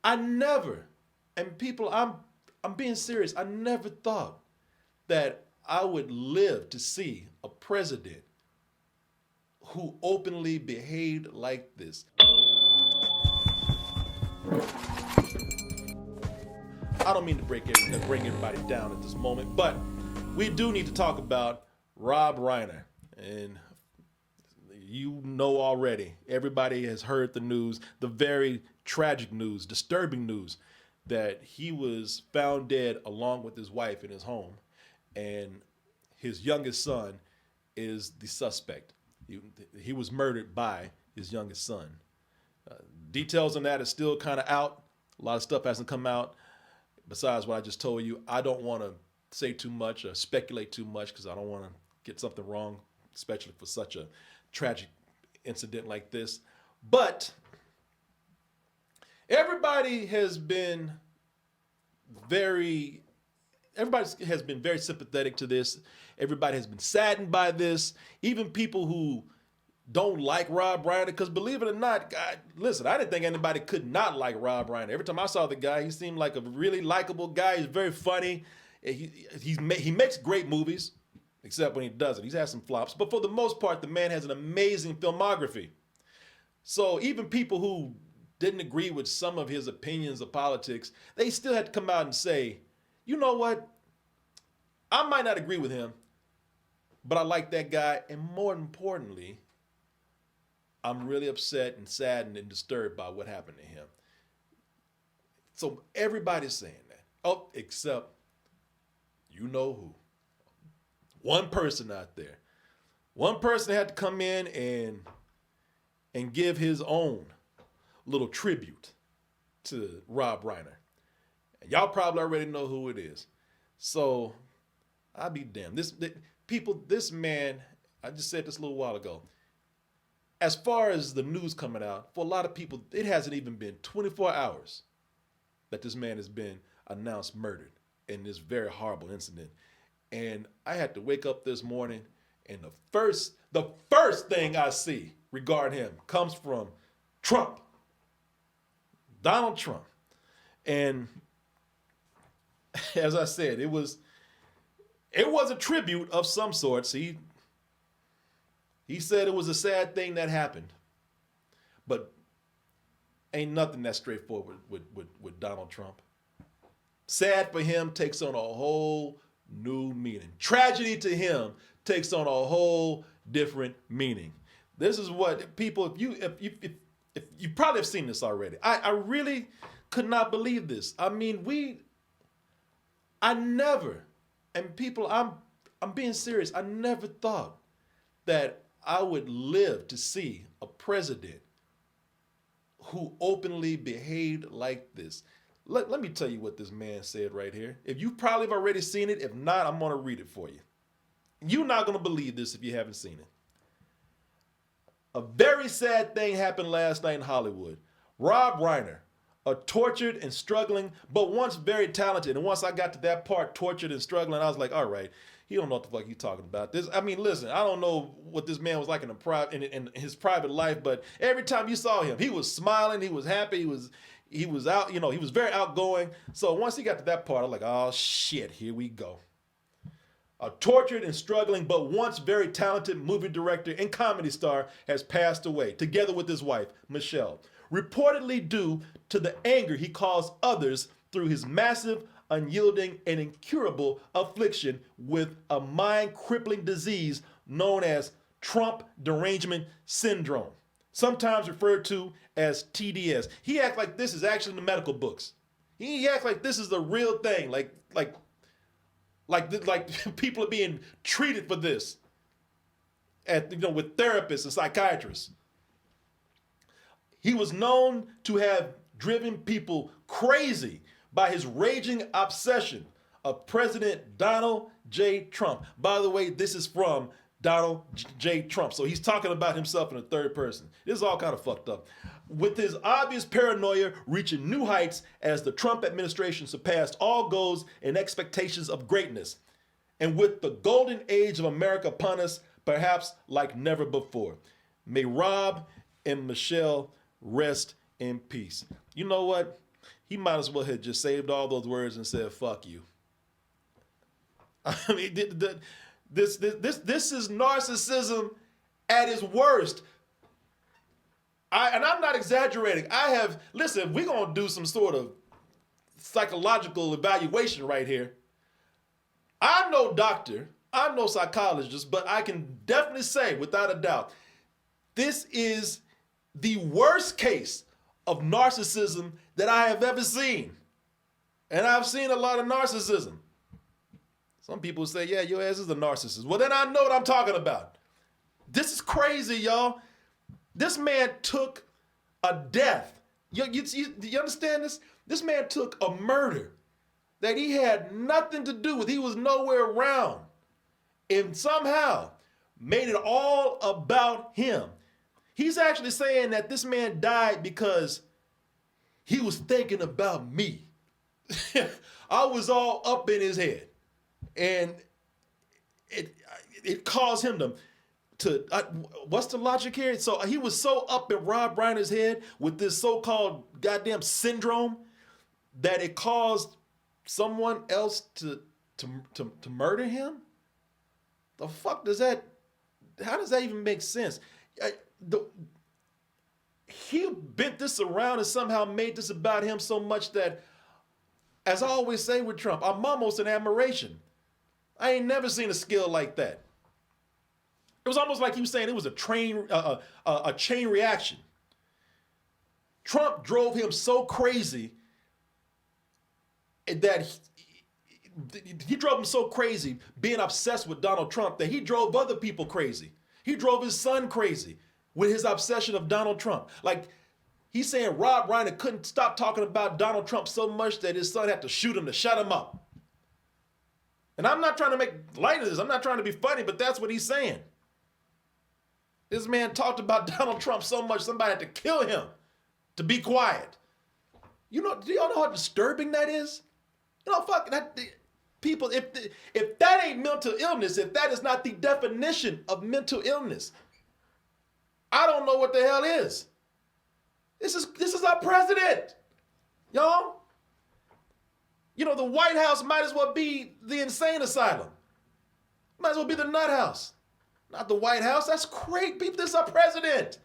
I never, and people, I'm being serious. I never thought that I would live to see a president who openly behaved like this. I don't mean to bring everybody down at this moment, but we do need to talk about Rob Reiner. And you know already, everybody has heard the news, the very tragic news, disturbing news, that he was found dead along with his wife in his home. And his youngest son is the suspect. He was murdered by his youngest son. Details on that is still kind of out. A lot of stuff hasn't come out. Besides what I just told you, I don't want to say too much or speculate too much because I don't want to get something wrong, especially for such a tragic incident like this. But everybody has been very sympathetic to this. Everybody has been saddened by this. Even people who don't like Rob Reiner, because believe it or not, listen, I didn't think anybody could not like Rob Reiner. Every time I saw the guy, he seemed like a really likable guy. He's very funny. He makes great movies, except when he doesn't. He's had some flops. But for the most part, the man has an amazing filmography. So even people who didn't agree with some of his opinions of politics, they still had to come out and say, you know what? I might not agree with him, but I like that guy. And more importantly, I'm really upset and saddened and disturbed by what happened to him. So everybody's saying that. Oh, except you know who. One person out there. One person had to come in and give his own little tribute to Rob Reiner. And y'all probably already know who it is. So I'll be damned. This man, I just said this a little while ago. As far as the news coming out, for a lot of people, it hasn't even been 24 hours that this man has been announced murdered in this very horrible incident. And I had to wake up this morning, and the first thing I see regarding him comes from Trump, Donald Trump. And as I said, it was a tribute of some sorts. He said it was a sad thing that happened, but ain't nothing that straightforward with Donald Trump. Sad for him takes on a whole new meaning. Tragedy to him takes on a whole different meaning. This is what people, if you probably have seen this already. I really could not believe this. I mean, I never, and people, I'm being serious. I never thought that I would live to see a president who openly behaved like this. Let me tell you what this man said right here. If you probably have already seen it, if not, I'm going to read it for you. You're not going to believe this if you haven't seen it. A very sad thing happened last night in Hollywood. Rob Reiner, a tortured and struggling, but once very talented. And once I got to that part, tortured and struggling, I was like, all right, he don't know what the fuck he's talking about. I mean, listen, I don't know what this man was like in his private life, but every time you saw him, he was smiling, he was happy, he was out, he was very outgoing. So once he got to that part, I'm like, oh shit, here we go. A tortured and struggling, but once very talented movie director and comedy star has passed away, together with his wife, Michelle, reportedly due to the anger he caused others through his massive, unyielding, and incurable affliction with a mind-crippling disease known as Trump derangement syndrome, sometimes referred to as TDS. He acts like this is actually in the medical books. He acts like this is the real thing, like people are being treated for this with therapists and psychiatrists. He was known to have driven people crazy by his raging obsession of President Donald J. Trump. By the way, this is from Donald J. Trump. So he's talking about himself in the third person. This is all kind of fucked up. With his obvious paranoia reaching new heights as the Trump administration surpassed all goals and expectations of greatness. And with the golden age of America upon us, perhaps like never before. May Rob and Michelle rest in peace. You know what? He might as well have just saved all those words and said, fuck you. I mean, this is narcissism at its worst. And I'm not exaggerating. Listen, we're going to do some sort of psychological evaluation right here. I'm no doctor, I'm no psychologist, but I can definitely say without a doubt, this is the worst case of narcissism that I have ever seen. And I've seen a lot of narcissism. Some people say, yeah, your ass is a narcissist. Well, then I know what I'm talking about. This is crazy, y'all. This man took a death. You understand this? This man took a murder that he had nothing to do with. He was nowhere around. And somehow made it all about him. He's actually saying that this man died because he was thinking about me. I was all up in his head. And it caused him to what's the logic here? So he was so up in Rob Reiner's head with this so-called goddamn syndrome that it caused someone else to murder him? The fuck does that, how does that even make sense? He bent this around and somehow made this about him so much that, as I always say with Trump, I'm almost in admiration. I ain't never seen a skill like that. It was almost like he was saying it was a chain reaction. Trump drove him so crazy that he drove him so crazy being obsessed with Donald Trump that he drove other people crazy. He drove his son crazy with his obsession of Donald Trump. Like, he's saying Rob Reiner couldn't stop talking about Donald Trump so much that his son had to shoot him to shut him up. And I'm not trying to make light of this. I'm not trying to be funny, but that's what he's saying. This man talked about Donald Trump so much somebody had to kill him to be quiet. Do y'all know how disturbing that is? Fuck that. People, if that ain't mental illness, if that is not the definition of mental illness, I don't know what the hell is. This is our president, y'all. The White House might as well be the insane asylum. Might as well be the nut house. Not the White House. That's great, people. This is our president.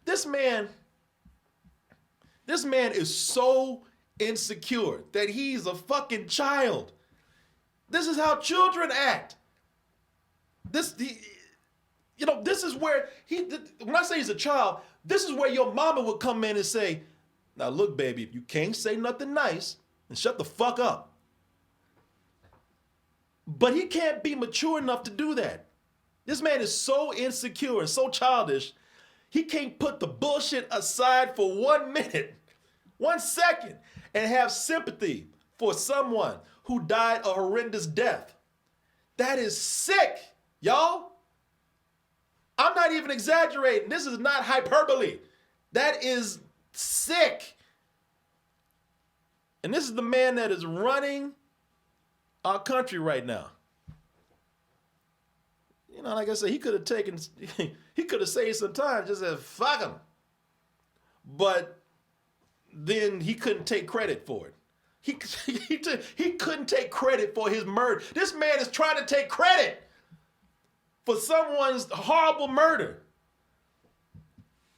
This man is so insecure that he's a fucking child. This is how children act. This is where when I say he's a child, this is where your mama would come in and say, now look, baby, if you can't say nothing nice, then shut the fuck up. But he can't be mature enough to do that. This man is so insecure and so childish, he can't put the bullshit aside for 1 minute, 1 second, and have sympathy for someone who died a horrendous death. That is sick, y'all. I'm not even exaggerating. This is not hyperbole. That is sick. And this is the man that is running our country right now. Like I said, he could have saved some time, just said, fuck him. But then he couldn't take credit for it. He couldn't take credit for his murder. This man is trying to take credit for someone's horrible murder.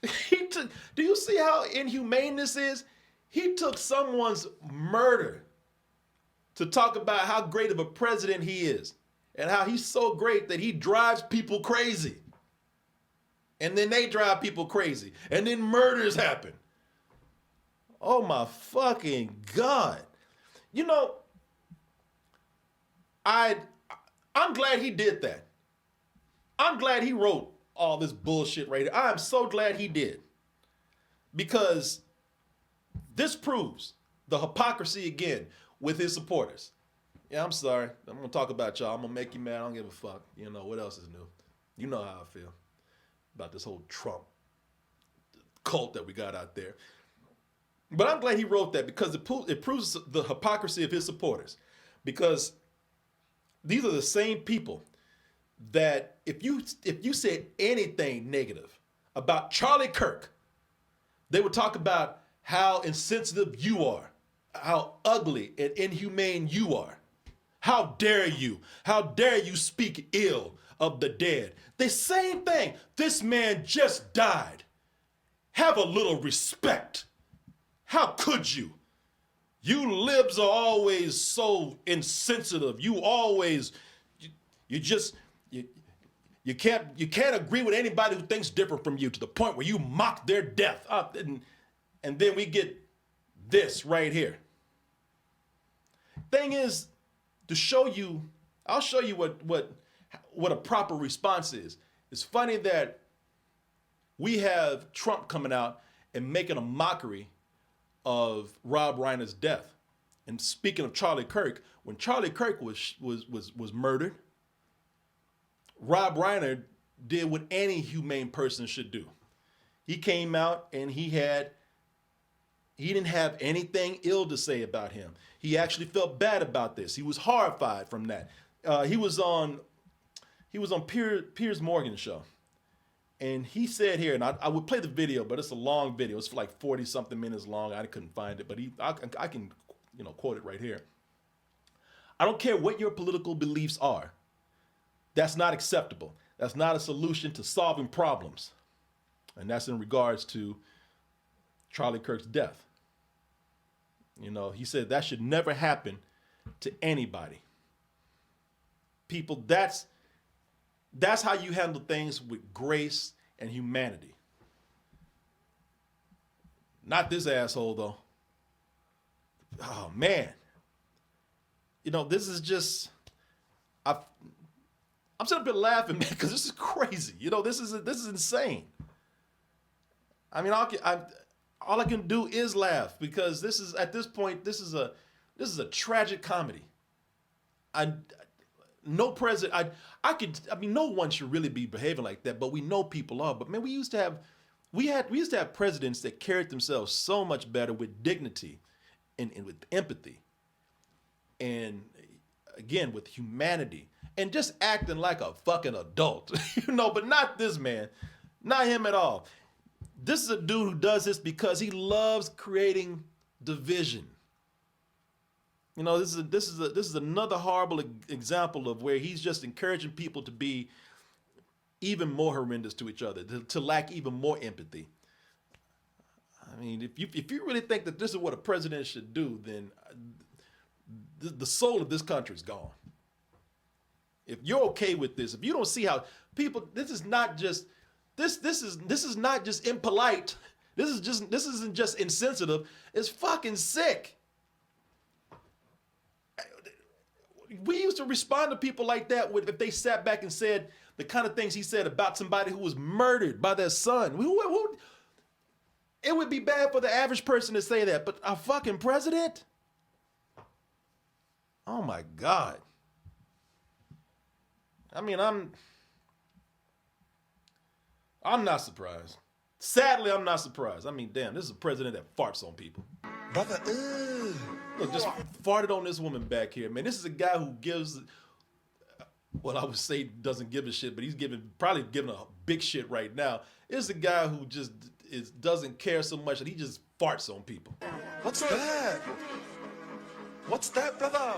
Do you see how inhumane this is? He took someone's murder to talk about how great of a president he is and how he's so great that he drives people crazy. And then they drive people crazy. And then murders happen. Oh my fucking God. I'm glad he did that. I'm glad he wrote all this bullshit right here. I'm so glad he did. Because this proves the hypocrisy again with his supporters. Yeah, I'm sorry. I'm going to talk about y'all. I'm going to make you mad. I don't give a fuck. What else is new? You know how I feel about this whole Trump cult that we got out there. But I'm glad he wrote that because it proves the hypocrisy of his supporters. Because these are the same people that if you said anything negative about Charlie Kirk, they would talk about how insensitive you are, how ugly and inhumane you are. How dare you? How dare you speak ill of the dead? The same thing. This man just died. Have a little respect. How could you? You libs are always so insensitive. You always, you can't agree with anybody who thinks different from you to the point where you mock their death. And then we get this right here. Thing is, to show you, I'll show you what a proper response is. It's funny that we have Trump coming out and making a mockery of Rob Reiner's death. And speaking of Charlie Kirk, when Charlie Kirk was murdered, Rob Reiner did what any humane person should do. He came out and he didn't have anything ill to say about him. He actually felt bad about this. He was horrified from that. He was on Piers Morgan's show. And he said here, and I would play the video, but it's a long video. It's like 40 something minutes long. I couldn't find it, but I can quote it right here. I don't care what your political beliefs are. That's not acceptable. That's not a solution to solving problems. And that's in regards to Charlie Kirk's death. He said that should never happen to anybody. People, that's how you handle things with grace and humanity. Not this asshole, though. Oh, man. This is just, I'm sitting up here laughing, man, because this is crazy. This is insane. I mean, all I can do is laugh because this is, at this point, this is a tragic comedy. No president, no one should really be behaving like that, but we know people are. But man, we used to have presidents that carried themselves so much better with dignity and with empathy. And again, with humanity and just acting like a fucking adult, but not this man, not him at all. This is a dude who does this because he loves creating division. This is another horrible example of where he's just encouraging people to be even more horrendous to each other, to lack even more empathy. I mean, if you really think that this is what a president should do, then the soul of this country is gone. If you're okay with this, if you don't see how people, this is not just impolite. This isn't just insensitive. It's fucking sick. We used to respond to people like that if they sat back and said the kind of things he said about somebody who was murdered by their son. It would be bad for the average person to say that, but our fucking president? Oh my God. I mean, I'm not surprised. Sadly, I'm not surprised. I mean, damn, this is a president that farts on people. Brother, Look, just farted on this woman back here, man. This is a guy who gives, well, I would say doesn't give a shit, but he's probably giving a big shit right now. This is a guy who just doesn't care so much that he just farts on people. What's that? What's that, brother?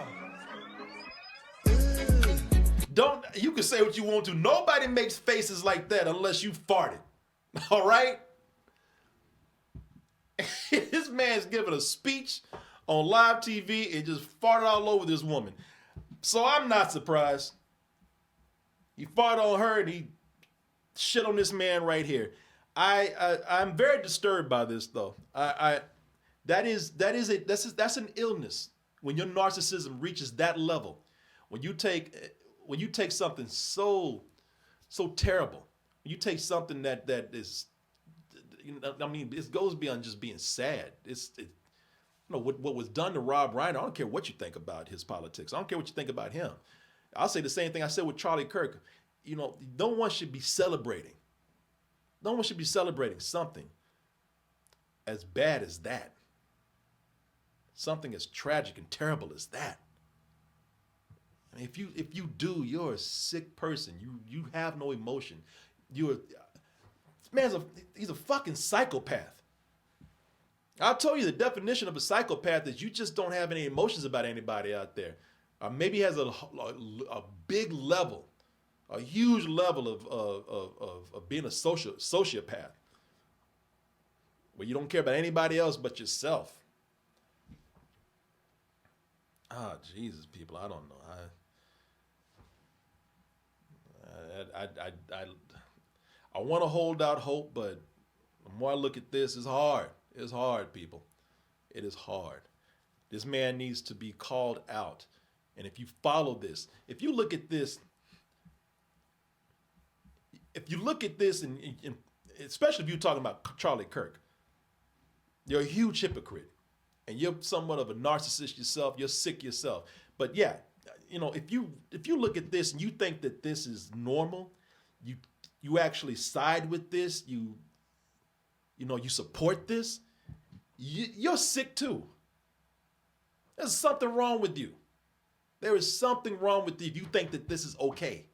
You can say what you want to. Nobody makes faces like that unless you farted. All right? This man's giving a speech on live TV and just farted all over this woman. So I'm not surprised. He farted on her and he shit on this man right here. I'm very disturbed by this though. That's an illness when your narcissism reaches that level. When you take something so terrible, when you take something that is, it goes beyond just being sad. What was done to Rob Reiner. I don't care what you think about his politics. I don't care what you think about him. I'll say the same thing I said with Charlie Kirk. No one should be celebrating. No one should be celebrating something as bad as that. Something as tragic and terrible as that. I mean, if you do, you're a sick person. You have no emotion. This man's he's a fucking psychopath. I'll tell you the definition of a psychopath is you just don't have any emotions about anybody out there. Or maybe has a big level, a huge level of being a sociopath, where you don't care about anybody else but yourself. Ah, Jesus, people, I don't know. I want to hold out hope, but the more I look at this, it's hard. It's hard, people. It is hard. This man needs to be called out. And if you follow this, if you look at this, and especially if you're talking about Charlie Kirk, you're a huge hypocrite. And you're somewhat of a narcissist yourself. You're sick yourself. But yeah, if you look at this and you think that this is normal, you actually side with this, you support this, you're sick too. There's something wrong with you. There is something wrong with you if you think that this is okay.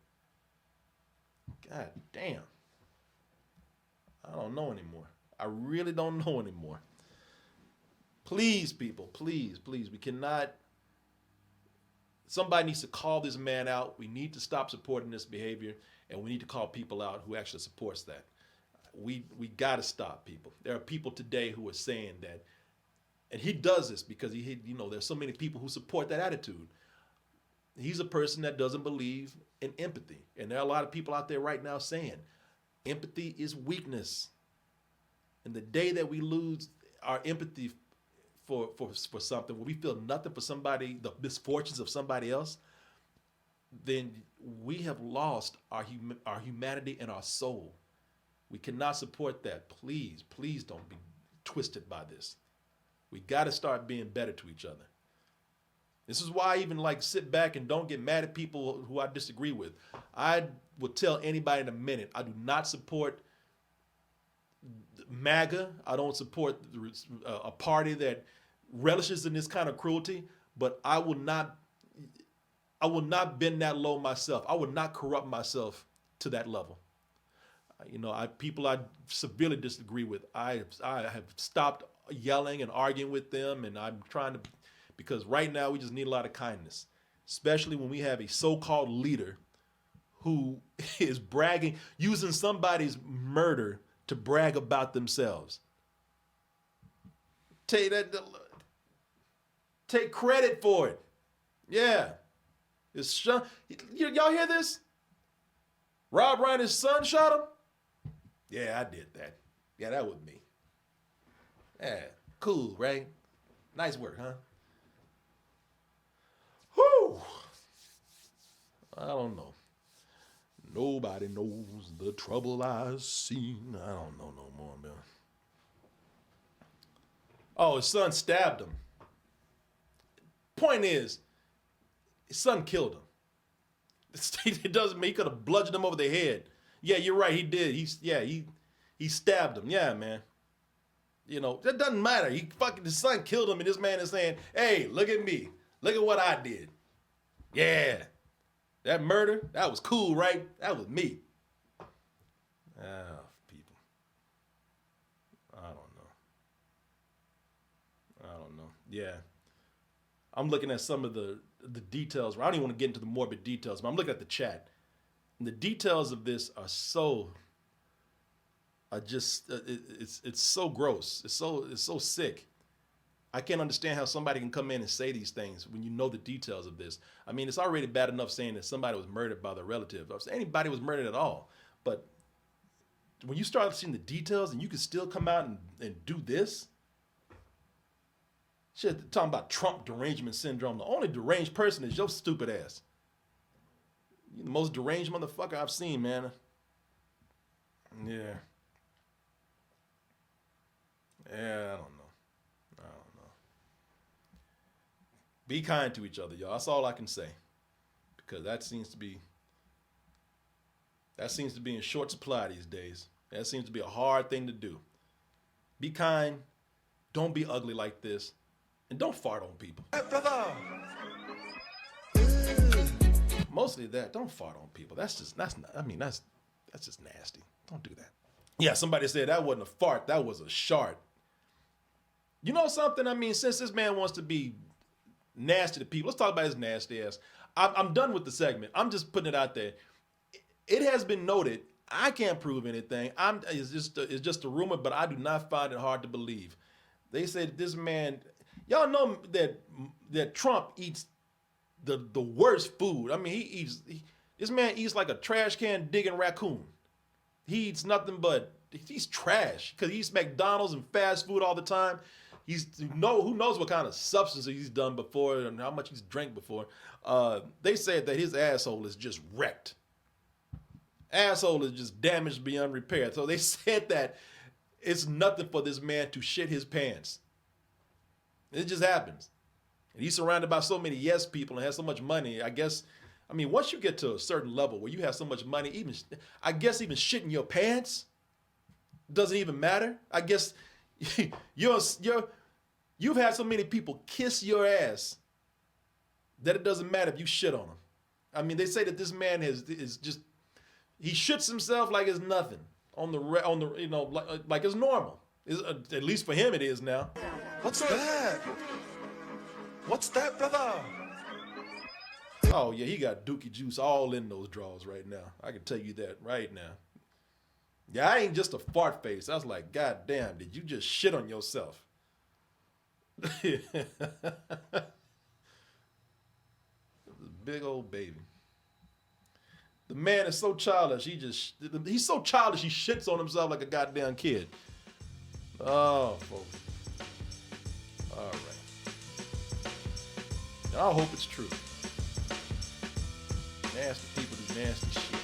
God damn. I don't know anymore. I really don't know anymore. Please, people, please, we cannot. Somebody needs to call this man out. We need to stop supporting this behavior, and we need to call people out who actually supports that. We got to stop, people. There are people today who are saying that, and he does this because there's so many people who support that attitude. He's a person that doesn't believe in empathy, and there are a lot of people out there right now saying empathy is weakness. And the day that we lose our empathy for something, when we feel nothing for somebody, the misfortunes of somebody else, then we have lost our humanity and our soul. We cannot support that. Please don't be twisted by this. We got to start being better to each other. This is why I even sit back and don't get mad at people who I disagree with. I will tell anybody in a minute, I do not support MAGA. I don't support a party that relishes in this kind of cruelty, but I will not bend that low myself. I will not corrupt myself to that level. People I severely disagree with, I have stopped yelling and arguing with them, and I'm trying to, because right now we just need a lot of kindness, especially when we have a so-called leader who is bragging, using somebody's murder to brag about themselves. Take credit for it. Yeah. Y'all hear this? Rob Reiner's son shot him? Yeah, I did that. Yeah, that was me. Yeah, cool, right? Nice work, huh? Whew. I don't know. Nobody knows the trouble I've seen. I don't know no more, man. Oh, his son stabbed him. Point is, his son killed him. It doesn't mean he could have bludgeoned him over the head. Yeah, you're right, he did. He stabbed him. Yeah, man. That doesn't matter. His son killed him, and this man is saying, hey, look at me. Look at what I did. Yeah. That murder, that was cool, right? That was me. People. I don't know. Yeah. I'm looking at some of the details. I don't even want to get into the morbid details, but I'm looking at the chat. And the details of this are it's so gross. It's so sick. I can't understand how somebody can come in and say these things when you know the details of this. I mean, it's already bad enough saying that somebody was murdered by their relative. Or anybody was murdered at all. But when you start seeing the details and you can still come out and do this, shit, talking about Trump derangement syndrome. The only deranged person is your stupid ass. You're the most deranged motherfucker I've seen, man. Yeah. Yeah, I don't know. Be kind to each other, y'all. That's all I can say. Because that seems to be in short supply these days. That seems to be a hard thing to do. Be kind. Don't be ugly like this. And don't fart on people. Hey, brother. Mostly that. Don't fart on people. That's just nasty. Don't do that. Yeah, somebody said that wasn't a fart. That was a shart. You know something? I mean, since this man wants to be nasty to people, let's talk about his nasty ass. I'm done with the segment. I'm just putting it out there. It has been noted. I can't prove anything. It's just a rumor, but I do not find it hard to believe. They said this man, y'all know that Trump eats the worst food. I mean, this man eats like a trash can digging raccoon. He eats nothing but, he's trash because he eats McDonald's and fast food all the time. Who knows what kind of substance he's done before and how much he's drank before. They said that his asshole is just wrecked. Asshole is just damaged beyond repair. So they said that it's nothing for this man to shit his pants. It just happens. And he's surrounded by so many yes people and has so much money. I guess, I mean, once you get to a certain level where you have so much money, even shitting your pants doesn't even matter. I guess you've had so many people kiss your ass that it doesn't matter if you shit on them. I mean, they say that this man he shits himself like it's nothing on the like it's normal. At least for him it is now. What's that? What's that, brother? Oh yeah, he got dookie juice all in those drawers right now. I can tell you that right now. Yeah, I ain't just a fart face. I was like, God damn, did you just shit on yourself? Big old baby. The man is so childish. He's so childish. He shits on himself like a goddamn kid. Oh, folks. All right. I hope it's true. Nasty people do nasty shit.